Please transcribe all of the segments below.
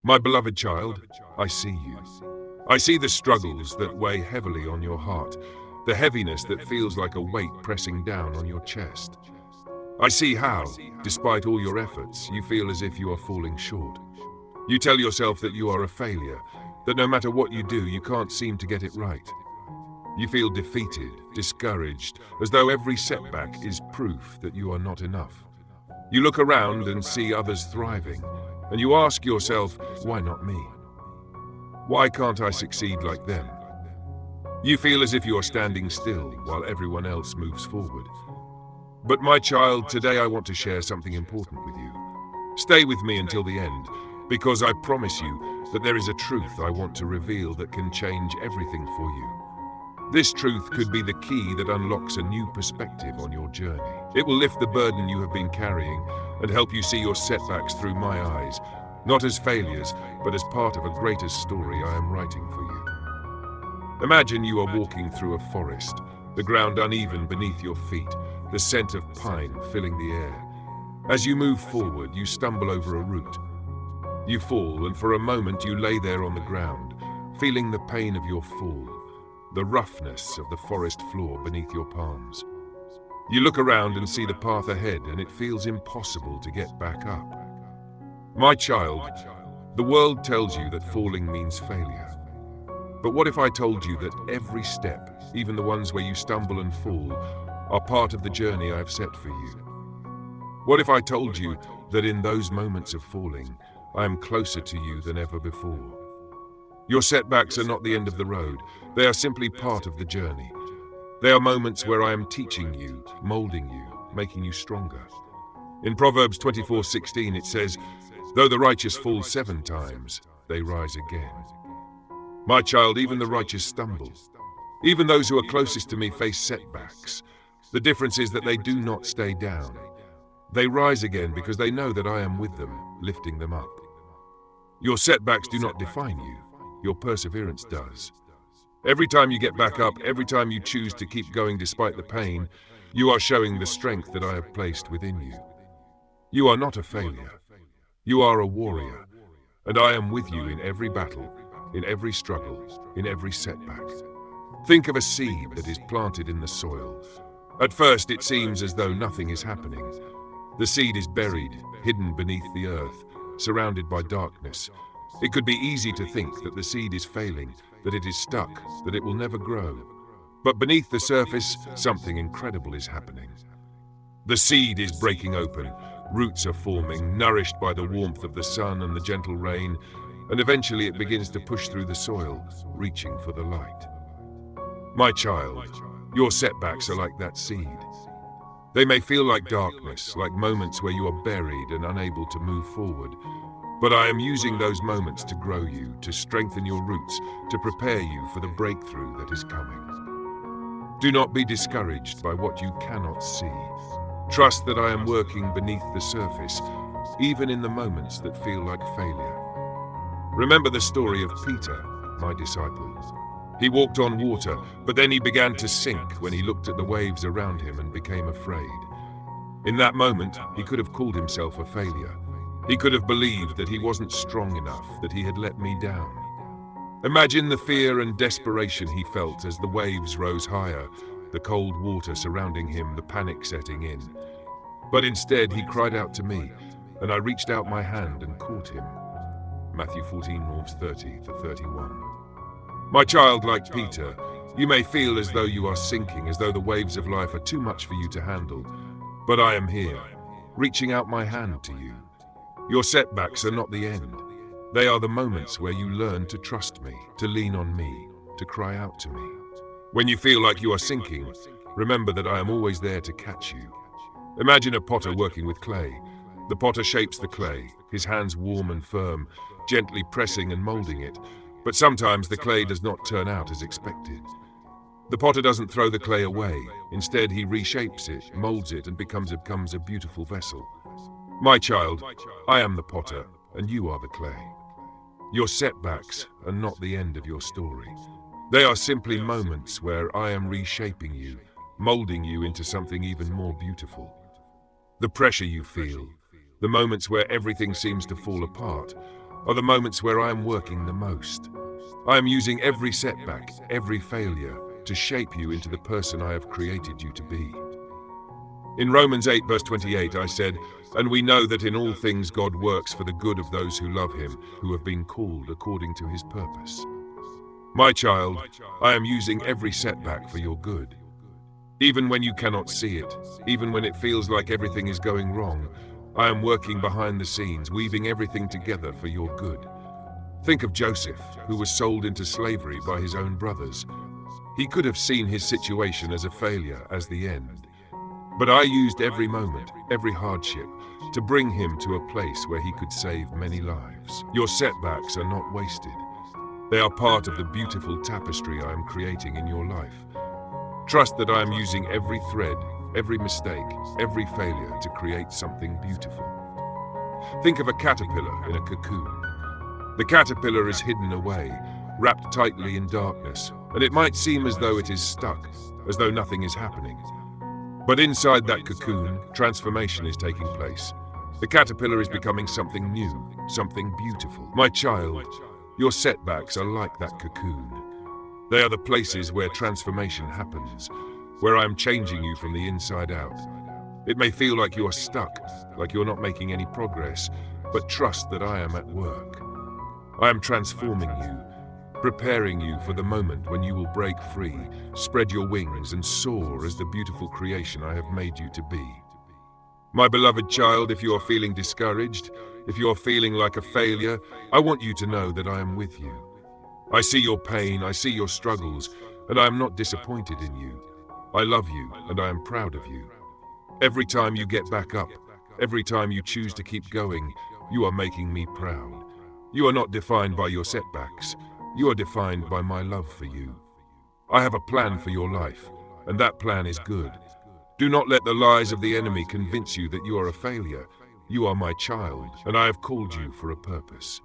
My beloved child, I see you. I see the struggles that weigh heavily on your heart, the heaviness that feels like a weight pressing down on your chest. I see how, despite all your efforts, you feel as if you are falling short. You tell yourself that you are a failure, that no matter what you do, you can't seem to get it right. You feel defeated, discouraged, as though every setback is proof that you are not enough. You look around and see others thriving, and you ask yourself, why not me? Why can't I succeed like them? You feel as if you are standing still while everyone else moves forward. But my child, today I want to share something important with you. Stay with me until the end, because I promise you that there is a truth I want to reveal that can change everything for you. This truth could be the key that unlocks a new perspective on your journey. It will lift the burden you have been carrying and help you see your setbacks through my eyes, not as failures, but as part of a greater story I am writing for you. Imagine you are walking through a forest, the ground uneven beneath your feet, the scent of pine filling the air. As you move forward, you stumble over a root. You fall, and for a moment you lay there on the ground, feeling the pain of your fall, the roughness of the forest floor beneath your palms. You look around and see the path ahead, and it feels impossible to get back up. My child, the world tells you that falling means failure. But what if I told you that every step, even the ones where you stumble and fall, are part of the journey I have set for you? What if I told you that in those moments of falling, I am closer to you than ever before? Your setbacks are not the end of the road. They are simply part of the journey. They are moments where I am teaching you, molding you, making you stronger. In Proverbs 24:16 it says, "Though the righteous fall 7 times, they rise again." My child, even the righteous stumble. Even those who are closest to me face setbacks. The difference is that they do not stay down. They rise again because they know that I am with them, lifting them up. Your setbacks do not define you. Your perseverance does. Every time you get back up, every time you choose to keep going despite the pain, you are showing the strength that I have placed within you. You are not a failure. You are a warrior, and I am with you in every battle, in every struggle, in every setback. Think of a seed that is planted in the soil. At first, it seems as though nothing is happening. The seed is buried, hidden beneath the earth, surrounded by darkness. It could be easy to think that the seed is failing, that it is stuck, that it will never grow. But beneath the surface, something incredible is happening. The seed is breaking open, roots are forming, nourished by the warmth of the sun and the gentle rain, and eventually it begins to push through the soil, reaching for the light. My child, your setbacks are like that seed. They may feel like darkness, like moments where you are buried and unable to move forward. But I am using those moments to grow you, to strengthen your roots, to prepare you for the breakthrough that is coming. Do not be discouraged by what you cannot see. Trust that I am working beneath the surface, even in the moments that feel like failure. Remember the story of Peter, my disciple. He walked on water, but then he began to sink when he looked at the waves around him and became afraid. In that moment, he could have called himself a failure. He could have believed that he wasn't strong enough, that he had let me down. Imagine the fear and desperation he felt as the waves rose higher, the cold water surrounding him, the panic setting in. But instead, he cried out to me, and I reached out my hand and caught him. Matthew 14, verse 30 to 31. My child, like Peter, you may feel as though you are sinking, as though the waves of life are too much for you to handle. But I am here, reaching out my hand to you. Your setbacks are not the end. They are the moments where you learn to trust me, to lean on me, to cry out to me. When you feel like you are sinking, remember that I am always there to catch you. Imagine a potter working with clay. The potter shapes the clay, his hands warm and firm, gently pressing and molding it. But sometimes the clay does not turn out as expected. The potter doesn't throw the clay away. Instead, he reshapes it, molds it, and becomes a beautiful vessel. My child, I am the potter, and you are the clay. Your setbacks are not the end of your story. They are simply moments where I am reshaping you, molding you into something even more beautiful. The pressure you feel, the moments where everything seems to fall apart, are the moments where I am working the most. I am using every setback, every failure, to shape you into the person I have created you to be. In Romans 8 verse 28 I said, "And we know that in all things God works for the good of those who love him, who have been called according to his purpose." My child, I am using every setback for your good. Even when you cannot see it, even when it feels like everything is going wrong, I am working behind the scenes, weaving everything together for your good. Think of Joseph, who was sold into slavery by his own brothers. He could have seen his situation as a failure, as the end. But I used every moment, every hardship, to bring him to a place where he could save many lives. Your setbacks are not wasted. They are part of the beautiful tapestry I am creating in your life. Trust that I am using every thread, every mistake, every failure to create something beautiful. Think of a caterpillar in a cocoon. The caterpillar is hidden away, wrapped tightly in darkness, and it might seem as though it is stuck, as though nothing is happening. But inside that cocoon, transformation is taking place. The caterpillar is becoming something new, something beautiful. My child, your setbacks are like that cocoon. They are the places where transformation happens, where I am changing you from the inside out. It may feel like you are stuck, like you're not making any progress, but trust that I am at work. I am transforming you, preparing you for the moment when you will break free, spread your wings, and soar as the beautiful creation I have made you to be. My beloved child, if you are feeling discouraged, if you are feeling like a failure, I want you to know that I am with you. I see your pain, I see your struggles, and I am not disappointed in you. I love you, and I am proud of you. Every time you get back up, every time you choose to keep going, you are making me proud. You are not defined by your setbacks. You are defined by my love for you. I have a plan for your life, and that plan is good. Do not let the lies of the enemy convince you that you are a failure. You are my child, and I have called you for a purpose.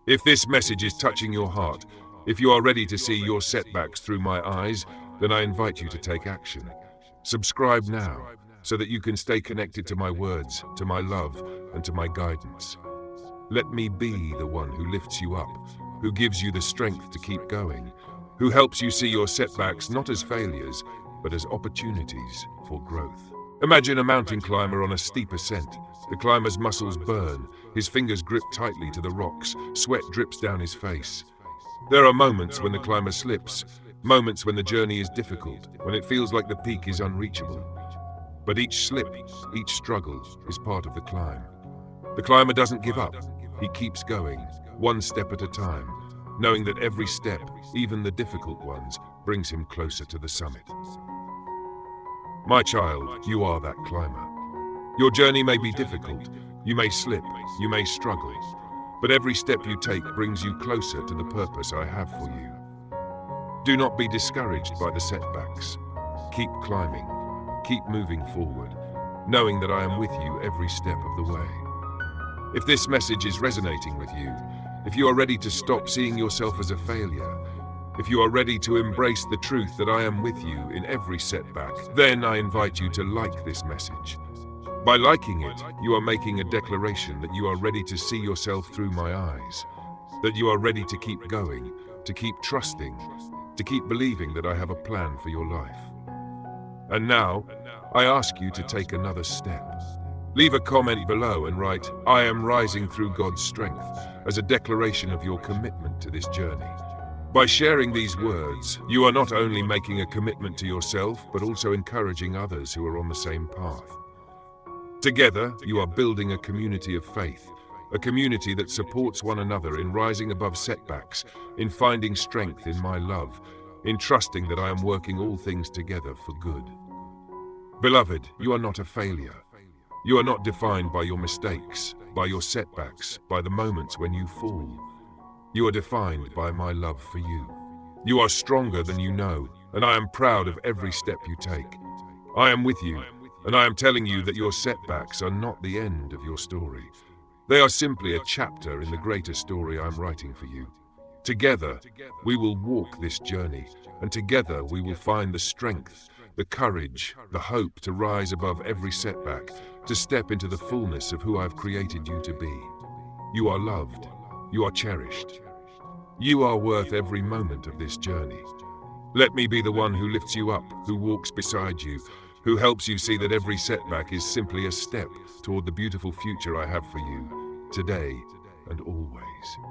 If this message is touching your heart, if you are ready to see your setbacks through my eyes, then I invite you to take action. Subscribe now, so that you can stay connected to my words, to my love, and to my guidance. Let me be the one who lifts you up, who gives you the strength to keep going, who helps you see your setbacks not as failures, but as opportunities for growth. Imagine a mountain climber on a steep ascent. The climber's muscles burn, his fingers grip tightly to the rocks, sweat drips down his face. There are moments when the climber slips, moments when the journey is difficult, when it feels like the peak is unreachable. But each slip, each struggle, is part of the climb. The climber doesn't give up. He keeps going, one step at a time, knowing that every step, even the difficult ones, brings him closer to the summit. My child, you are that climber. Your journey may be difficult, you may slip, you may struggle, but every step you take brings you closer to the purpose I have for you. Do not be discouraged by the setbacks. Keep climbing, keep moving forward, knowing that I am with you every step of the way. If this message is resonating with you, if you are ready to stop seeing yourself as a failure, if you are ready to embrace the truth that I am with you in every setback, then I invite you to like this message. By liking it, you are making a declaration that you are ready to see yourself through my eyes, that you are ready to keep going, to keep trusting, to keep believing that I have a plan for your life. And now, I ask you to take another step. Leave a comment below and write, "I am rising through God's strength," as a declaration of your commitment to this journey. By sharing these words, you are not only making a commitment to yourself, but also encouraging others who are on the same path. Together, you are building a community of faith, a community that supports one another in rising above setbacks, in finding strength in my love, in trusting that I am working all things together for good. Beloved, you are not a failure. You are not defined by your mistakes, by your setbacks, by the moments when you fall. You are defined by my love for you. You are stronger than you know, and I am proud of every step you take. I am with you, and I am telling you that your setbacks are not the end of your story. They are simply a chapter in the greater story I am writing for you. Together, we will walk this journey, and together we will find the strength, the courage, the hope to rise above every setback, to step into the fullness of who I've created you to be. You are loved, You are cherished. You are worth every moment of this journey. Let me be the one who lifts you up, who walks beside you, who helps you see that every setback is simply a step toward the beautiful future I have for you, today and always.